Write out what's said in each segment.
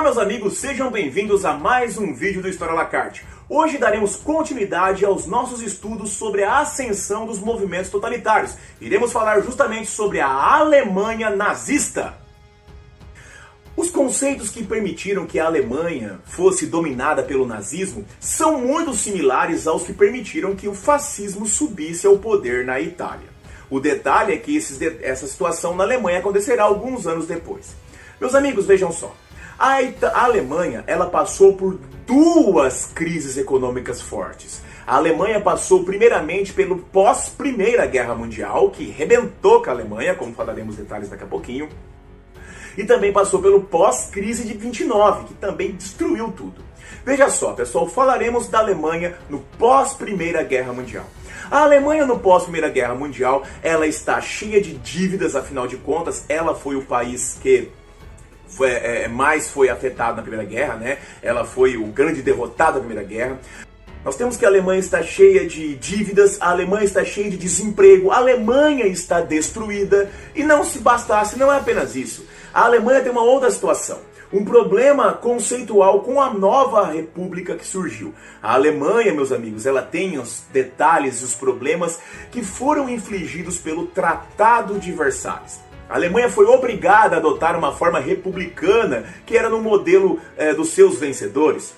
meus amigos, sejam bem-vindos a mais um vídeo do História à la carte. Hoje daremos continuidade aos nossos estudos sobre a ascensão dos movimentos totalitários. Iremos falar justamente sobre a Alemanha nazista. Os conceitos que permitiram que a Alemanha fosse dominada pelo nazismo são muito similares aos que permitiram que o fascismo subisse ao poder na Itália. O detalhe é que essa situação na Alemanha acontecerá alguns anos depois. Meus amigos, vejam só. A Alemanha, ela passou por duas crises econômicas fortes. A Alemanha passou primeiramente pelo pós-Primeira Guerra Mundial, que rebentou com a Alemanha, como falaremos detalhes daqui a pouquinho. E também passou pelo pós-crise de 29, que também destruiu tudo. Veja só, pessoal, falaremos da Alemanha no pós-Primeira Guerra Mundial. A Alemanha no pós-Primeira Guerra Mundial, ela está cheia de dívidas, afinal de contas, ela foi o país que mais foi afetado na Primeira Guerra, né? Ela foi o grande derrotado da Primeira Guerra. Nós temos que a Alemanha está cheia de dívidas, a Alemanha está cheia de desemprego, a Alemanha está destruída. E não se bastasse, não é apenas isso. A Alemanha tem uma outra situação. Um problema conceitual com a nova república que surgiu. A Alemanha, meus amigos, ela tem os detalhes e os problemas que foram infligidos pelo Tratado de Versalhes. A Alemanha foi obrigada a adotar uma forma republicana que era no modelo dos seus vencedores.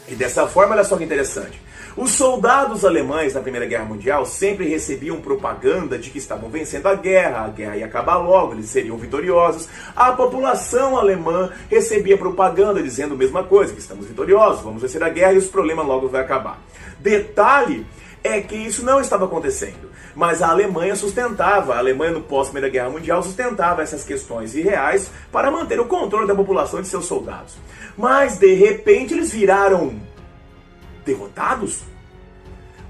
E dessa forma, olha só que interessante. Os soldados alemães na Primeira Guerra Mundial sempre recebiam propaganda de que estavam vencendo a guerra ia acabar logo, eles seriam vitoriosos. A população alemã recebia propaganda dizendo a mesma coisa, que estamos vitoriosos, vamos vencer a guerra e os problemas logo vão acabar. Detalhe é que isso não estava acontecendo, mas a Alemanha no pós-Primeira Guerra Mundial sustentava essas questões irreais para manter o controle da população e de seus soldados. Mas de repente eles viraram derrotados?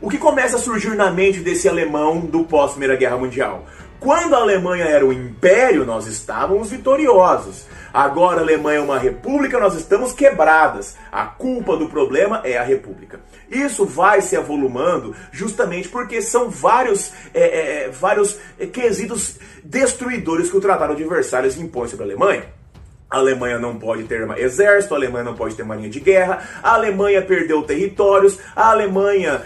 O que começa a surgir na mente desse alemão do pós-Primeira Guerra Mundial? Quando a Alemanha era um império, nós estávamos vitoriosos. Agora a Alemanha é uma república, nós estamos quebradas. A culpa do problema é a república. Isso vai se avolumando justamente porque são vários quesitos destruidores que o Tratado de Versalhes impõe sobre a Alemanha. A Alemanha não pode ter exército, a Alemanha não pode ter marinha de guerra, a Alemanha perdeu territórios, a Alemanha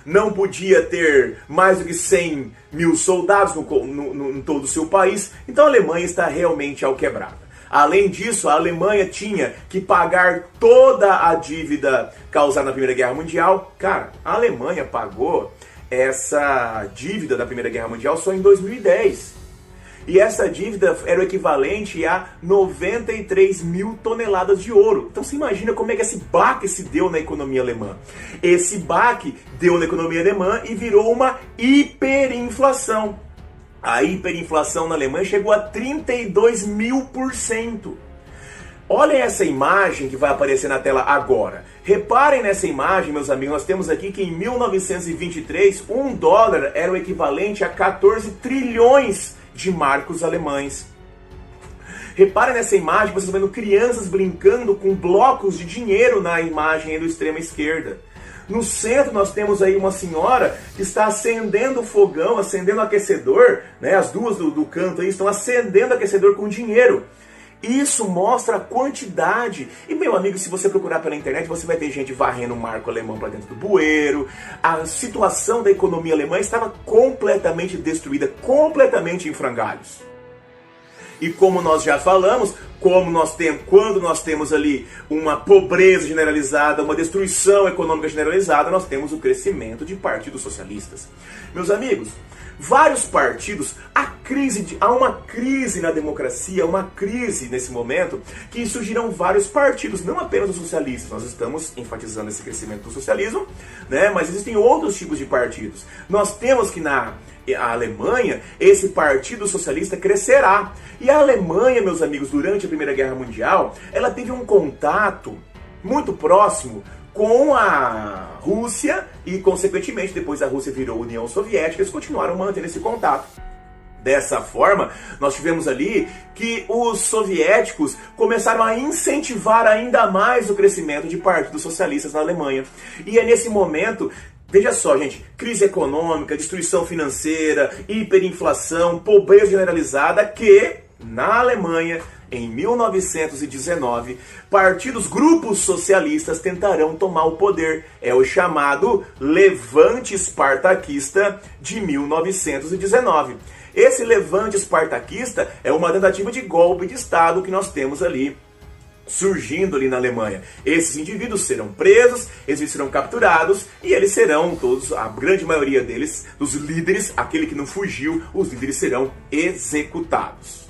não podia ter mais do que 100 mil soldados em todo o seu país. Então a Alemanha está realmente ao quebrado. Além disso, a Alemanha tinha que pagar toda a dívida causada na Primeira Guerra Mundial. Cara, a Alemanha pagou essa dívida da Primeira Guerra Mundial só em 2010. E essa dívida era o equivalente a 93 mil toneladas de ouro. Então você imagina como é que esse baque se deu na economia alemã. Esse baque deu na economia alemã e virou uma hiperinflação. A hiperinflação na Alemanha chegou a 32.000%. Olhem essa imagem que vai aparecer na tela agora. Reparem nessa imagem, meus amigos, nós temos aqui que em 1923, $1 era o equivalente a 14 trilhões de marcos alemães. Reparem nessa imagem, vocês estão vendo crianças brincando com blocos de dinheiro na imagem aí do extrema esquerda. No centro nós temos aí uma senhora que está acendendo o fogão, acendendo o aquecedor, né? As duas do canto aí estão acendendo o aquecedor com dinheiro. Isso mostra a quantidade. E, meu amigo, se você procurar pela internet, você vai ver gente varrendo o marco alemão para dentro do bueiro. A situação da economia alemã estava completamente destruída, completamente em frangalhos. E como nós já falamos, quando nós temos ali uma pobreza generalizada, uma destruição econômica generalizada, nós temos o crescimento de partidos socialistas. Meus amigos, vários partidos, há uma crise na democracia, uma crise nesse momento, que surgirão vários partidos, não apenas os socialistas. Nós estamos enfatizando esse crescimento do socialismo, né? Mas existem outros tipos de partidos. Nós temos que na Alemanha, esse partido socialista crescerá. E a Alemanha, meus amigos, durante a Primeira Guerra Mundial, ela teve um contato muito próximo com a Rússia e, consequentemente, depois a Rússia virou União Soviética, eles continuaram mantendo esse contato. Dessa forma, nós tivemos ali que os soviéticos começaram a incentivar ainda mais o crescimento de partidos socialistas na Alemanha. E é nesse momento, veja só, gente, crise econômica, destruição financeira, hiperinflação, pobreza generalizada, que na Alemanha, em 1919, grupos socialistas tentarão tomar o poder. É o chamado Levante Espartaquista de 1919. Esse Levante Espartaquista é uma tentativa de golpe de Estado que nós temos ali surgindo ali na Alemanha. Esses indivíduos serão presos, eles serão capturados e eles serão todos, a grande maioria deles, dos líderes, aquele que não fugiu, os líderes serão executados.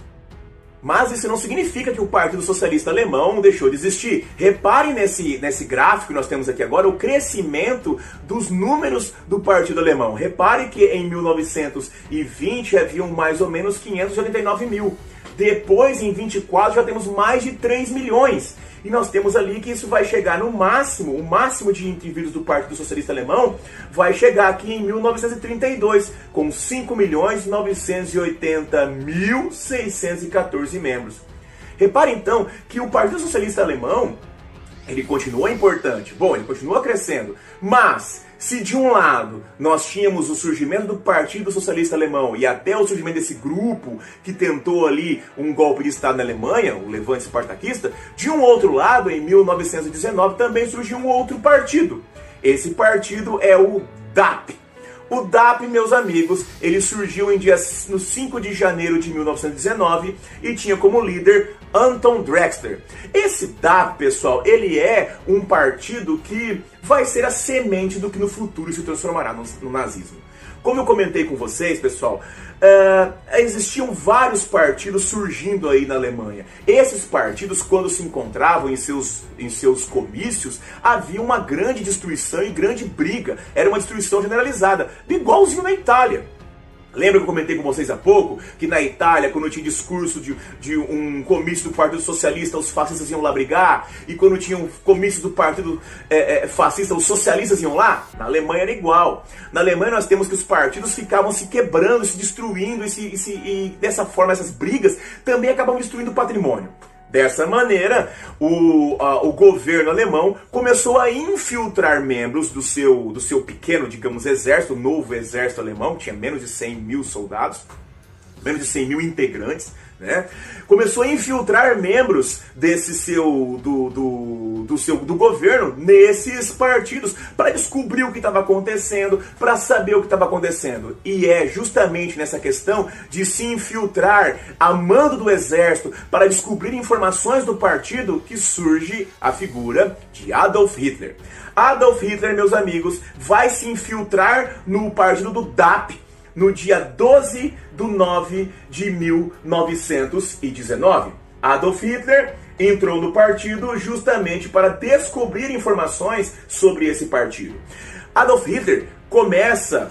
Mas isso não significa que o Partido Socialista Alemão deixou de existir. Reparem nesse gráfico que nós temos aqui agora, o crescimento dos números do Partido Alemão. Reparem que em 1920 haviam mais ou menos 589 mil. Depois, em 24, já temos mais de 3 milhões. E nós temos ali que isso vai chegar no máximo, o máximo de indivíduos do Partido Socialista Alemão vai chegar aqui em 1932, com 5.980.614 membros. Repare então que o Partido Socialista Alemão, ele continua importante, bom, ele continua crescendo, mas se de um lado nós tínhamos o surgimento do Partido Socialista Alemão e até o surgimento desse grupo que tentou ali um golpe de Estado na Alemanha, o Levante Espartaquista, de um outro lado, em 1919, também surgiu um outro partido. Esse partido é o DAP. O DAP, meus amigos, ele surgiu no 5 de janeiro de 1919 e tinha como líder Anton Drexler. Esse DAP, pessoal, ele é um partido que vai ser a semente do que no futuro se transformará no nazismo. Como eu comentei com vocês, pessoal, existiam vários partidos surgindo aí na Alemanha. Esses partidos, quando se encontravam em seus comícios, havia uma grande destruição e grande briga. Era uma destruição generalizada, igualzinho na Itália. Lembra que eu comentei com vocês há pouco que na Itália, quando tinha discurso de um comício do Partido Socialista, os fascistas iam lá brigar? E quando tinha um comício do Partido Fascista, os socialistas iam lá? Na Alemanha era igual. Na Alemanha nós temos que os partidos ficavam se quebrando, se destruindo, e dessa forma essas brigas também acabam destruindo o patrimônio. Dessa maneira, o governo alemão começou a infiltrar membros do seu pequeno, digamos, exército, o novo exército alemão, que tinha menos de 100 mil soldados, menos de 100 mil integrantes, né? Começou a infiltrar membros do governo nesses partidos para descobrir o que estava acontecendo, para saber o que estava acontecendo. E é justamente nessa questão de se infiltrar a mando do exército para descobrir informações do partido que surge a figura de Adolf Hitler. Adolf Hitler, meus amigos, vai se infiltrar no partido do DAP no dia 12 de 9 de 1919. Adolf Hitler entrou no partido justamente para descobrir informações sobre esse partido. Adolf Hitler começa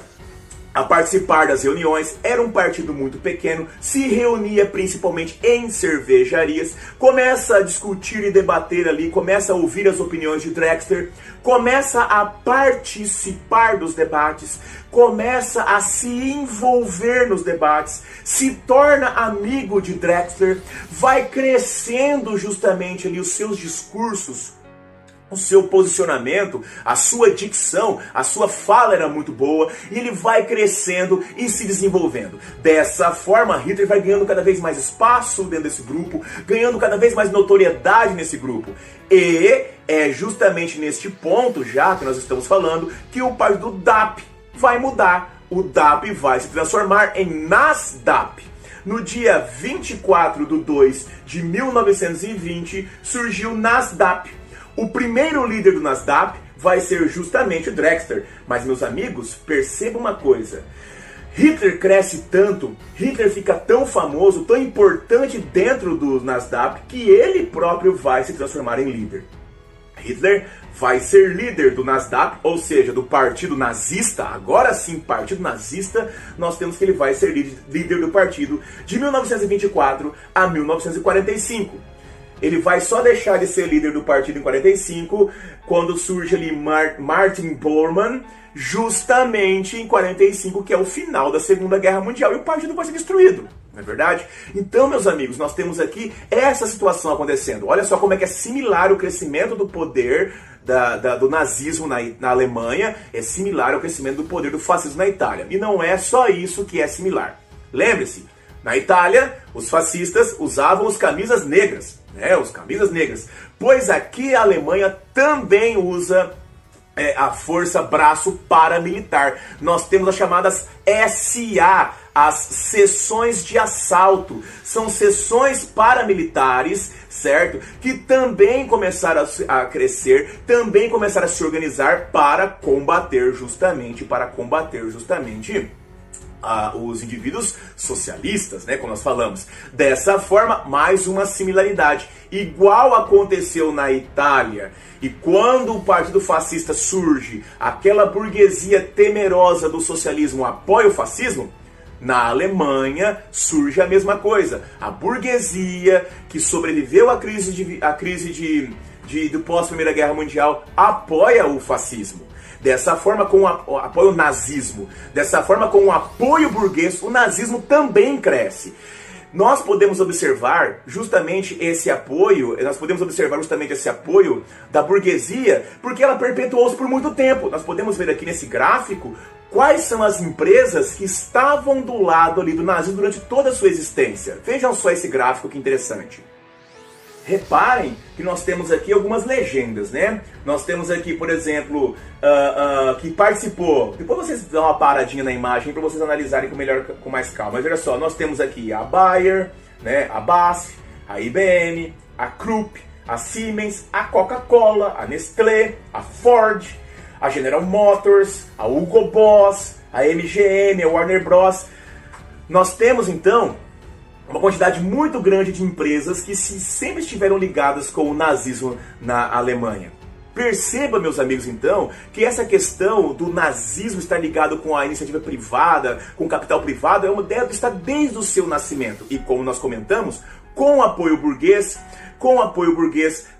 a participar das reuniões, era um partido muito pequeno, se reunia principalmente em cervejarias, começa a discutir e debater ali, começa a ouvir as opiniões de Drexler, começa a participar dos debates, começa a se envolver nos debates, se torna amigo de Drexler, vai crescendo justamente ali os seus discursos, o seu posicionamento, a sua dicção, a sua fala era muito boa e ele vai crescendo e se desenvolvendo. Dessa forma, Hitler vai ganhando cada vez mais espaço dentro desse grupo, ganhando cada vez mais notoriedade nesse grupo. E é justamente neste ponto, já que nós estamos falando, que o partido DAP vai mudar. O DAP vai se transformar em NASDAP. No dia 24 de 2 de 1920, surgiu o NASDAP. O primeiro líder do NASDAP vai ser justamente o Drexler. Mas, meus amigos, perceba uma coisa. Hitler cresce tanto, Hitler fica tão famoso, tão importante dentro do NASDAP, que ele próprio vai se transformar em líder. Hitler vai ser líder do NASDAP, ou seja, do partido nazista. Agora sim, partido nazista, nós temos que ele vai ser líder do partido de 1924 a 1945. Ele vai só deixar de ser líder do partido em 45, quando surge ali Martin Bormann, justamente em 45, que é o final da Segunda Guerra Mundial, e o partido vai ser destruído, não é verdade? Então, meus amigos, nós temos aqui essa situação acontecendo. Olha só como é que é similar o crescimento do poder do nazismo na Alemanha, é similar ao crescimento do poder do fascismo na Itália. E não é só isso que é similar. Lembre-se, Na Itália, os fascistas usavam os camisas negras, os camisas negras, pois aqui a Alemanha também usa a força braço paramilitar. Nós temos as chamadas SA, as seções de assalto. São seções paramilitares, certo? Que também começaram a crescer, também começaram a se organizar para combater justamente os indivíduos socialistas, como nós falamos. Dessa forma, mais uma similaridade. Igual aconteceu na Itália, e quando o Partido Fascista surge, aquela burguesia temerosa do socialismo apoia o fascismo, na Alemanha surge a mesma coisa. A burguesia que sobreviveu à crise do pós-Primeira Guerra Mundial apoia o fascismo. Dessa forma, apoia o nazismo. Dessa forma, com o apoio burguês, o nazismo também cresce. Nós podemos observar justamente esse apoio da burguesia, porque ela perpetuou-se por muito tempo. Nós podemos ver aqui nesse gráfico quais são as empresas que estavam do lado ali do nazismo durante toda a sua existência. Vejam só esse gráfico que interessante. Reparem que nós temos aqui algumas legendas, Nós temos aqui, por exemplo, que participou. Depois vocês dão uma paradinha na imagem para vocês analisarem com mais calma. Mas olha só, nós temos aqui a Bayer, a BASF, a IBM, a Krupp, a Siemens, a Coca-Cola, a Nestlé, a Ford, a General Motors, a Hugo Boss, a MGM, a Warner Bros. Nós temos então uma quantidade muito grande de empresas que sempre estiveram ligadas com o nazismo na Alemanha. Perceba, meus amigos, então, que essa questão do nazismo estar ligado com a iniciativa privada, com o capital privado, é uma ideia que está desde o seu nascimento. E como nós comentamos, com o apoio burguês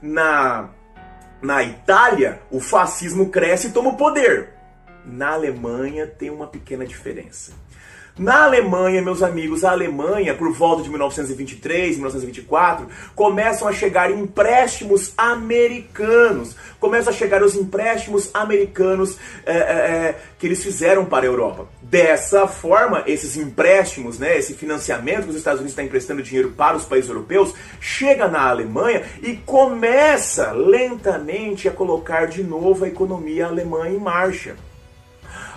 na Itália, o fascismo cresce e toma o poder. Na Alemanha tem uma pequena diferença. Na Alemanha, meus amigos, por volta de 1923, 1924, começam a chegar empréstimos americanos. Começam a chegar os empréstimos americanos que eles fizeram para a Europa. Dessa forma, esses empréstimos, esse financiamento que os Estados Unidos estão emprestando dinheiro para os países europeus, chega na Alemanha e começa lentamente a colocar de novo a economia alemã em marcha.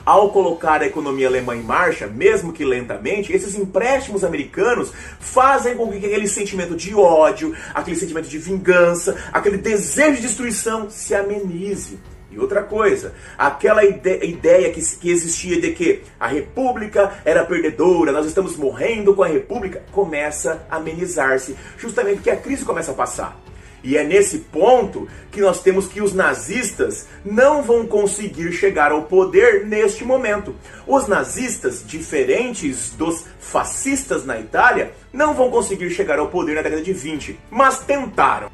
Ao colocar a economia alemã em marcha, mesmo que lentamente, esses empréstimos americanos fazem com que aquele sentimento de ódio, aquele sentimento de vingança, aquele desejo de destruição se amenize. E outra coisa, aquela ideia que existia de que a República era perdedora, nós estamos morrendo com a República, começa a amenizar-se, justamente porque a crise começa a passar. E é nesse ponto que nós temos que os nazistas não vão conseguir chegar ao poder neste momento. Os nazistas, diferentes dos fascistas na Itália, não vão conseguir chegar ao poder na década de 20, mas tentaram.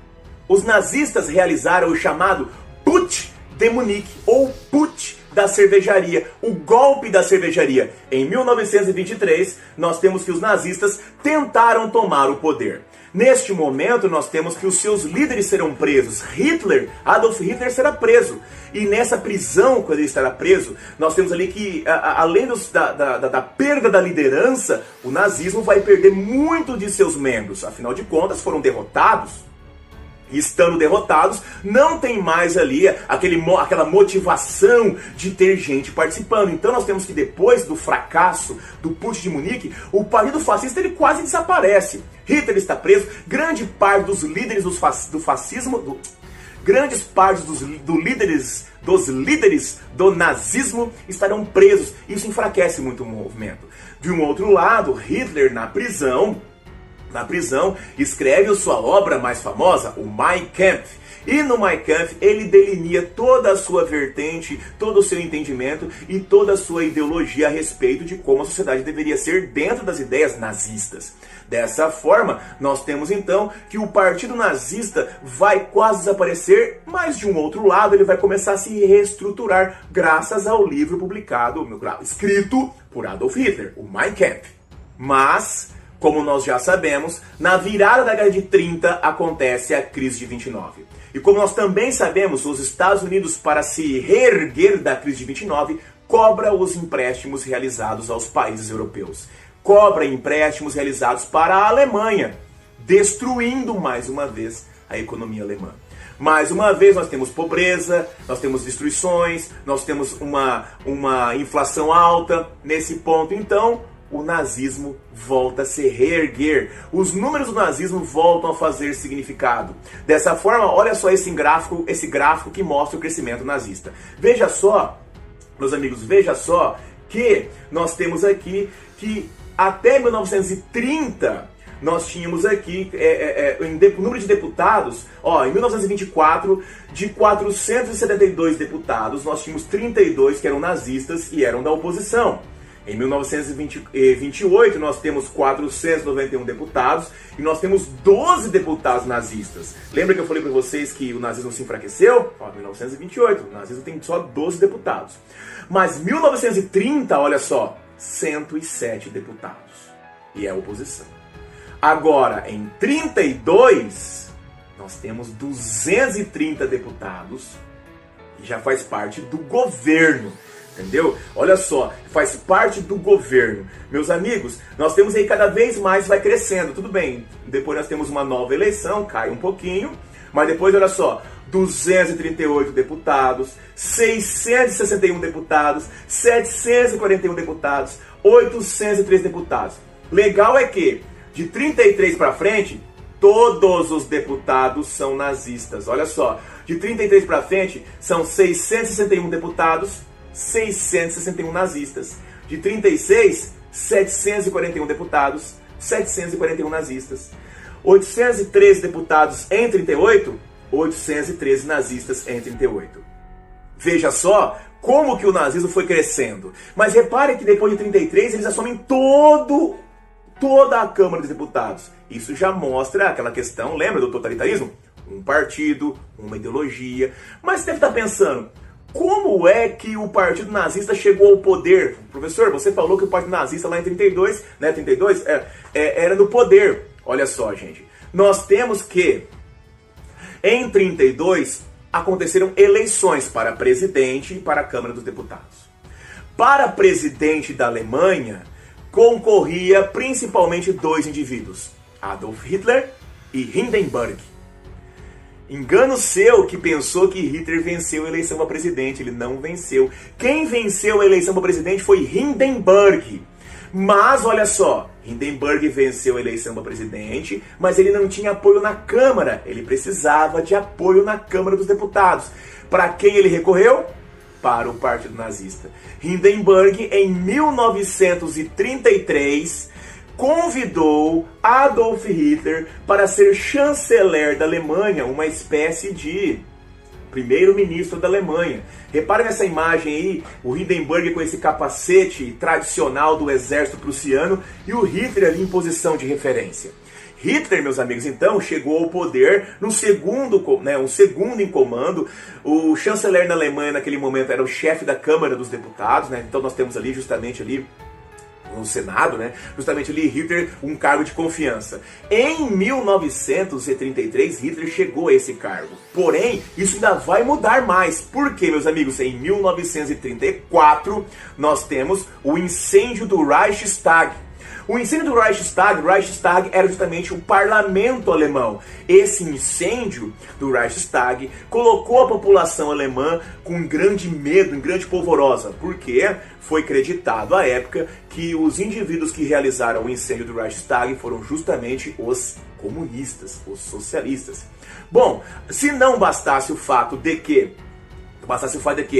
Os nazistas realizaram o chamado Putsch de Munique, ou Putsch da cervejaria, o golpe da cervejaria. Em 1923, nós temos que os nazistas tentaram tomar o poder. Neste momento, nós temos que os seus líderes serão presos. Adolf Hitler será preso. E nessa prisão, quando ele estará preso, nós temos ali que, além da perda da liderança, o nazismo vai perder muito de seus membros. Afinal de contas, foram derrotados. E estando derrotados, não tem mais ali aquela motivação de ter gente participando. Então nós temos que, depois do fracasso do Putsch de Munique, o partido fascista ele quase desaparece. Hitler está preso, grande parte dos líderes do fascismo, grandes partes dos líderes do nazismo estarão presos. Isso enfraquece muito o movimento. De um outro lado, Hitler na prisão, escreve sua obra mais famosa, o Mein Kampf. E no Mein Kampf ele delineia toda a sua vertente, todo o seu entendimento e toda a sua ideologia a respeito de como a sociedade deveria ser dentro das ideias nazistas. Dessa forma, nós temos então que o partido nazista vai quase desaparecer, mas de um outro lado ele vai começar a se reestruturar graças ao livro escrito por Adolf Hitler, o Mein Kampf. Mas, como nós já sabemos, na virada da década de 30 acontece a crise de 29. E como nós também sabemos, os Estados Unidos, para se reerguer da crise de 29, cobra os empréstimos realizados aos países europeus. cobra empréstimos realizados para a Alemanha, destruindo mais uma vez a economia alemã. Mais uma vez nós temos pobreza, nós temos destruições, nós temos uma inflação alta. Nesse ponto, então, o nazismo volta a se reerguer. Os números do nazismo voltam a fazer significado. Dessa forma, olha só esse gráfico que mostra o crescimento nazista. Veja só, meus amigos, veja só que nós temos aqui que até 1930... nós tínhamos aqui o número de deputados, em 1924, de 472 deputados, nós tínhamos 32 que eram nazistas e eram da oposição. Em 1928, nós temos 491 deputados e nós temos 12 deputados nazistas. Lembra que eu falei para vocês que o nazismo se enfraqueceu? Em 1928, o nazismo tem só 12 deputados. Mas 1930, olha só, 107 deputados. E é a oposição. Agora, em 32, nós temos 230 deputados e já faz parte do governo, entendeu? Olha só, faz parte do governo. Meus amigos, nós temos aí cada vez mais, vai crescendo, tudo bem. Depois nós temos uma nova eleição, cai um pouquinho, mas depois, olha só, 238 deputados, 661 deputados, 741 deputados, 803 deputados. Legal é que de 33 para frente, todos os deputados são nazistas. Olha só, de 33 para frente, são 661 deputados, 661 nazistas. De 36, 741 deputados, 741 nazistas. 813 deputados em 38, 813 nazistas em 38. Veja só como que o nazismo foi crescendo. Mas repare que depois de 33, eles assumem toda a Câmara dos Deputados. Isso já mostra aquela questão, lembra do totalitarismo? Um partido, uma ideologia. Mas você deve estar pensando, como é que o partido nazista chegou ao poder? Professor, você falou que o partido nazista lá em 32, né, 32, era no poder. Olha só, gente, nós temos que, em 32, aconteceram eleições para presidente e para a Câmara dos Deputados. Para presidente da Alemanha, concorria principalmente dois indivíduos, Adolf Hitler e Hindenburg. Engano seu que pensou que Hitler venceu a eleição para presidente, ele não venceu. Quem venceu a eleição para presidente foi Hindenburg. Mas olha só, Hindenburg venceu a eleição para presidente, mas ele não tinha apoio na Câmara, ele precisava de apoio na Câmara dos Deputados. Para quem ele recorreu? Para o Partido Nazista. Hindenburg, em 1933, convidou Adolf Hitler para ser chanceler da Alemanha, uma espécie de primeiro-ministro da Alemanha. Repare nessa imagem aí, o Hindenburg com esse capacete tradicional do exército prussiano e o Hitler ali em posição de referência. Hitler, meus amigos, então, chegou ao poder no segundo em comando. O chanceler na Alemanha, naquele momento, era o chefe da Câmara dos Deputados, né? Então nós temos ali, justamente ali, no Senado, né? Justamente ali, Hitler, um cargo de confiança. Em 1933, Hitler chegou a esse cargo. Porém, isso ainda vai mudar mais. Por quê, meus amigos? Em 1934, nós temos o incêndio do Reichstag. O incêndio do Reichstag era justamente o parlamento alemão. Esse incêndio do Reichstag colocou a população alemã com grande medo, em grande polvorosa, porque foi creditado à época que os indivíduos que realizaram o incêndio do Reichstag foram justamente os comunistas, os socialistas. Bom, se não bastasse o fato de que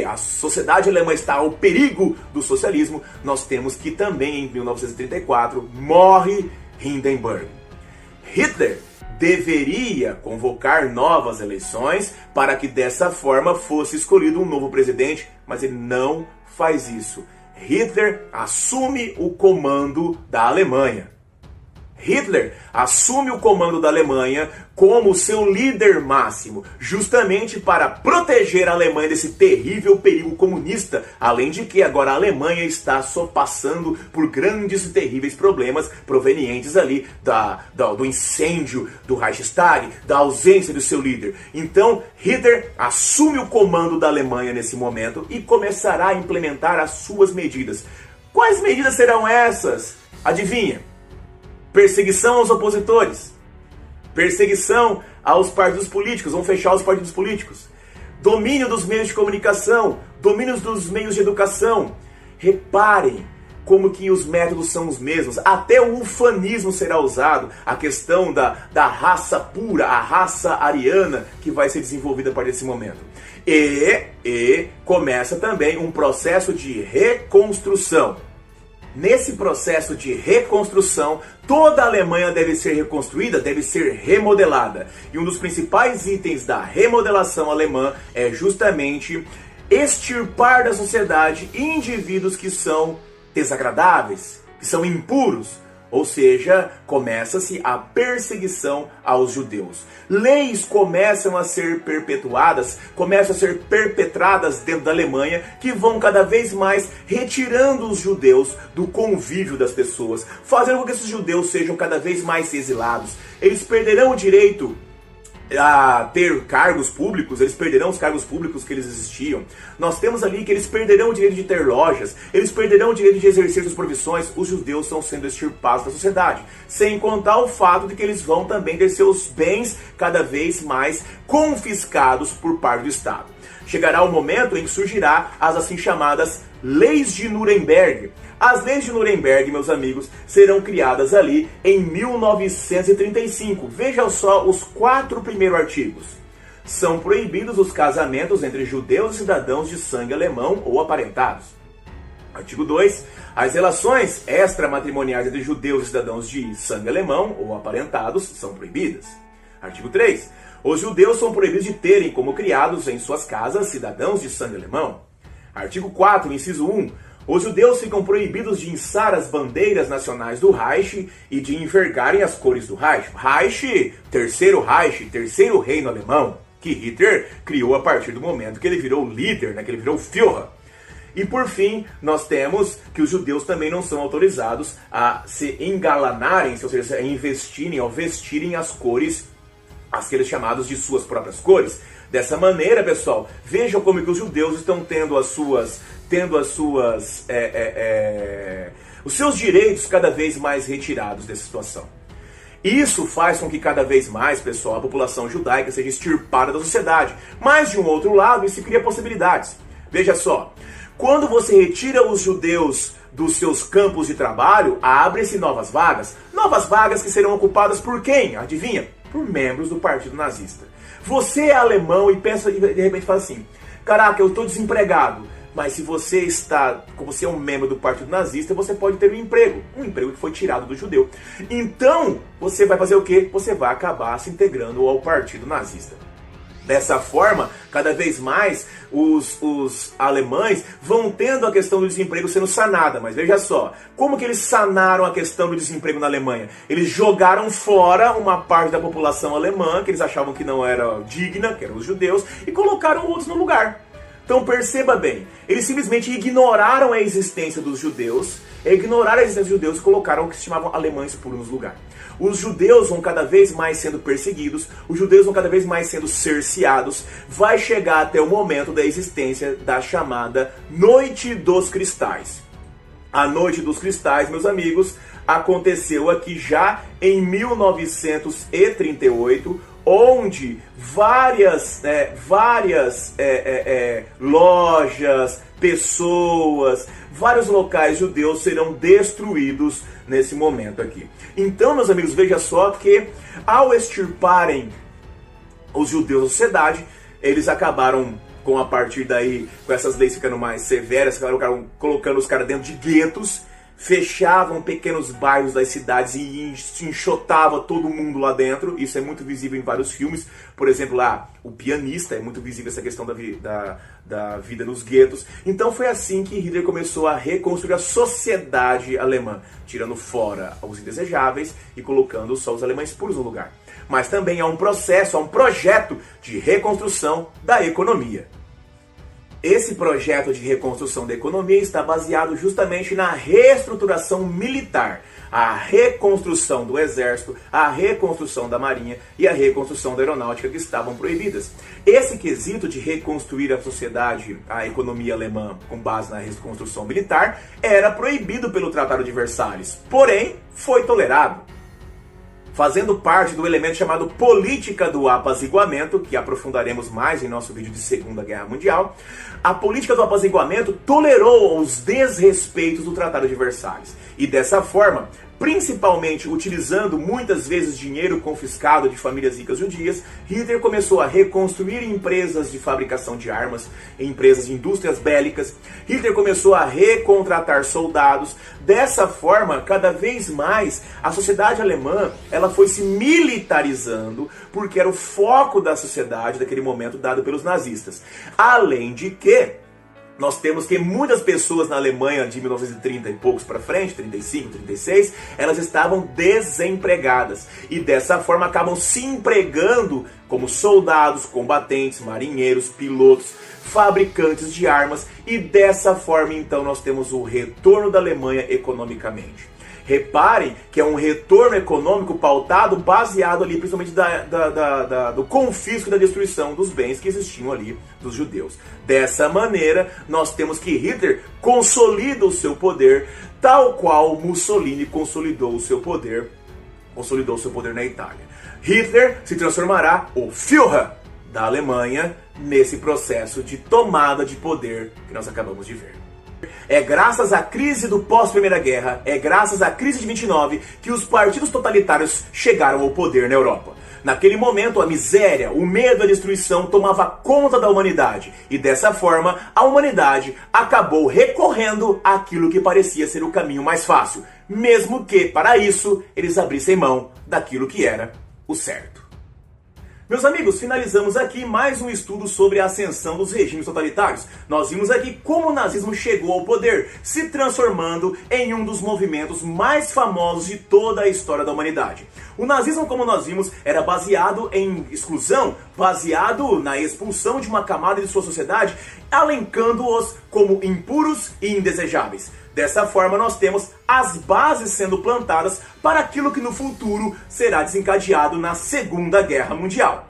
a sociedade alemã está ao perigo do socialismo, nós temos que também em 1934 morre Hindenburg. Hitler deveria convocar novas eleições para que dessa forma fosse escolhido um novo presidente, mas ele não faz isso. Hitler assume o comando da Alemanha. Hitler assume o comando da Alemanha como seu líder máximo, justamente para proteger a Alemanha desse terrível perigo comunista, além de que agora a Alemanha está só passando por grandes e terríveis problemas provenientes ali do incêndio do Reichstag, da ausência do seu líder. Então, Hitler assume o comando da Alemanha nesse momento e começará a implementar as suas medidas. Quais medidas serão essas? Adivinha? Perseguição aos opositores. Perseguição aos partidos políticos. Vão fechar os partidos políticos. Domínio dos meios de comunicação. Domínio dos meios de educação. Reparem como que os métodos são os mesmos. Até o ufanismo será usado. A questão da raça pura, a raça ariana, que vai ser desenvolvida a partir desse momento. E começa também um processo de reconstrução. Nesse processo de reconstrução, toda a Alemanha deve ser reconstruída, deve ser remodelada. E um dos principais itens da remodelação alemã é justamente extirpar da sociedade indivíduos que são desagradáveis, que são impuros. Ou seja, começa-se a perseguição aos judeus. Leis começam a ser perpetuadas, começam a ser perpetradas dentro da Alemanha, que vão cada vez mais retirando os judeus do convívio das pessoas, fazendo com que esses judeus sejam cada vez mais exilados. Eles perderão o direito a ter cargos públicos, eles perderão os cargos públicos que eles existiam. Nós temos ali que eles perderão o direito de ter lojas, eles perderão o direito de exercer suas profissões. Os judeus estão sendo extirpados da sociedade, sem contar o fato de que eles vão também ter seus bens cada vez mais confiscados por parte do Estado. Chegará o momento em que surgirá as assim chamadas Leis de Nuremberg. As leis de Nuremberg, meus amigos, serão criadas ali em 1935. Vejam só os 4 primeiros artigos. São proibidos os casamentos entre judeus e cidadãos de sangue alemão ou aparentados. Artigo 2. As relações extramatrimoniais entre judeus e cidadãos de sangue alemão ou aparentados são proibidas. Artigo 3. Os judeus são proibidos de terem como criados em suas casas cidadãos de sangue alemão. Artigo 4, inciso 1. Os judeus ficam proibidos de içar as bandeiras nacionais do Reich e de envergarem as cores do Reich. Reich, terceiro reino alemão, que Hitler criou a partir do momento que ele virou líder, que ele virou Führer. E por fim, nós temos que os judeus também não são autorizados a se engalanarem, ou seja, a investirem, ao vestirem as cores, aqueles chamados de suas próprias cores. Dessa maneira, pessoal, vejam como que os judeus estão tendo os seus direitos cada vez mais retirados dessa situação. Isso faz com que cada vez mais, pessoal, a população judaica seja extirpada da sociedade. Mas, de um outro lado, isso cria possibilidades. Veja só, quando você retira os judeus dos seus campos de trabalho, abrem-se novas vagas. Novas vagas que serão ocupadas por quem? Adivinha? Por membros do Partido Nazista. Você é alemão e pensa, de repente fala assim, caraca, eu estou desempregado. Mas se você é um membro do Partido Nazista, você pode ter um emprego que foi tirado do judeu. Então, você vai fazer o quê? Você vai acabar se integrando ao Partido Nazista. Dessa forma, cada vez mais, os alemães vão tendo a questão do desemprego sendo sanada. Mas veja só, como que eles sanaram a questão do desemprego na Alemanha? Eles jogaram fora uma parte da população alemã, que eles achavam que não era digna, que eram os judeus, e colocaram outros no lugar. Então perceba bem, eles simplesmente ignoraram a existência dos judeus, e colocaram o que se chamavam alemães puros no lugar. Os judeus vão cada vez mais sendo perseguidos, os judeus vão cada vez mais sendo cerceados, vai chegar até o momento da existência da chamada Noite dos Cristais. A Noite dos Cristais, meus amigos, aconteceu aqui já em 1938, onde várias lojas, pessoas, vários locais judeus serão destruídos nesse momento aqui. Então, meus amigos, veja só que ao extirparem os judeus da sociedade, eles acabaram com, a partir daí, com essas leis ficando mais severas, acabaram colocando os caras dentro de guetos, fechavam pequenos bairros das cidades e enxotava todo mundo lá dentro. Isso é muito visível em vários filmes. Por exemplo, lá, O Pianista, é muito visível essa questão da vida nos guetos. Então foi assim que Hitler começou a reconstruir a sociedade alemã, tirando fora os indesejáveis e colocando só os alemães puros no lugar. Mas também há um processo, há um projeto de reconstrução da economia. Esse projeto de reconstrução da economia está baseado justamente na reestruturação militar, a reconstrução do exército, a reconstrução da marinha e a reconstrução da aeronáutica que estavam proibidas. Esse quesito de reconstruir a sociedade, a economia alemã com base na reconstrução militar, era proibido pelo Tratado de Versalhes, porém foi tolerado. Fazendo parte do elemento chamado política do apaziguamento, que aprofundaremos mais em nosso vídeo de Segunda Guerra Mundial, a política do apaziguamento tolerou os desrespeitos do Tratado de Versalhes. E dessa forma, principalmente utilizando muitas vezes dinheiro confiscado de famílias ricas judias, Hitler começou a reconstruir empresas de fabricação de armas, empresas de indústrias bélicas. Hitler começou a recontratar soldados. Dessa forma, cada vez mais, a sociedade alemã ela foi se militarizando, porque era o foco da sociedade daquele momento dado pelos nazistas. Além de que, nós temos que muitas pessoas na Alemanha de 1930 e poucos para frente, 35, 36, elas estavam desempregadas. E dessa forma acabam se empregando como soldados, combatentes, marinheiros, pilotos, fabricantes de armas. E dessa forma então nós temos o retorno da Alemanha economicamente. Reparem que é um retorno econômico pautado, baseado ali principalmente do confisco e da destruição dos bens que existiam ali dos judeus. Dessa maneira, nós temos que Hitler consolida o seu poder, tal qual Mussolini consolidou o seu poder na Itália. Hitler se transformará o Führer da Alemanha nesse processo de tomada de poder que nós acabamos de ver. É graças à crise do pós-Primeira Guerra, é graças à crise de 29 que os partidos totalitários chegaram ao poder na Europa. Naquele momento, a miséria, o medo e a destruição tomava conta da humanidade. E dessa forma, a humanidade acabou recorrendo àquilo que parecia ser o caminho mais fácil, mesmo que, para isso, eles abrissem mão daquilo que era o certo. Meus amigos, finalizamos aqui mais um estudo sobre a ascensão dos regimes totalitários. Nós vimos aqui como o nazismo chegou ao poder, se transformando em um dos movimentos mais famosos de toda a história da humanidade. O nazismo, como nós vimos, era baseado em exclusão, baseado na expulsão de uma camada de sua sociedade, alencando-os como impuros e indesejáveis. Dessa forma, nós temos as bases sendo plantadas para aquilo que no futuro será desencadeado na Segunda Guerra Mundial.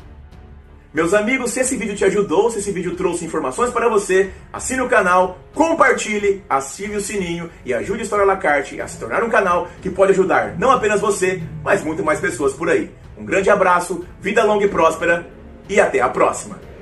Meus amigos, se esse vídeo te ajudou, se esse vídeo trouxe informações para você, assine o canal, compartilhe, ative o sininho e ajude a História à la Carte a se tornar um canal que pode ajudar não apenas você, mas muito mais pessoas por aí. Um grande abraço, vida longa e próspera e até a próxima!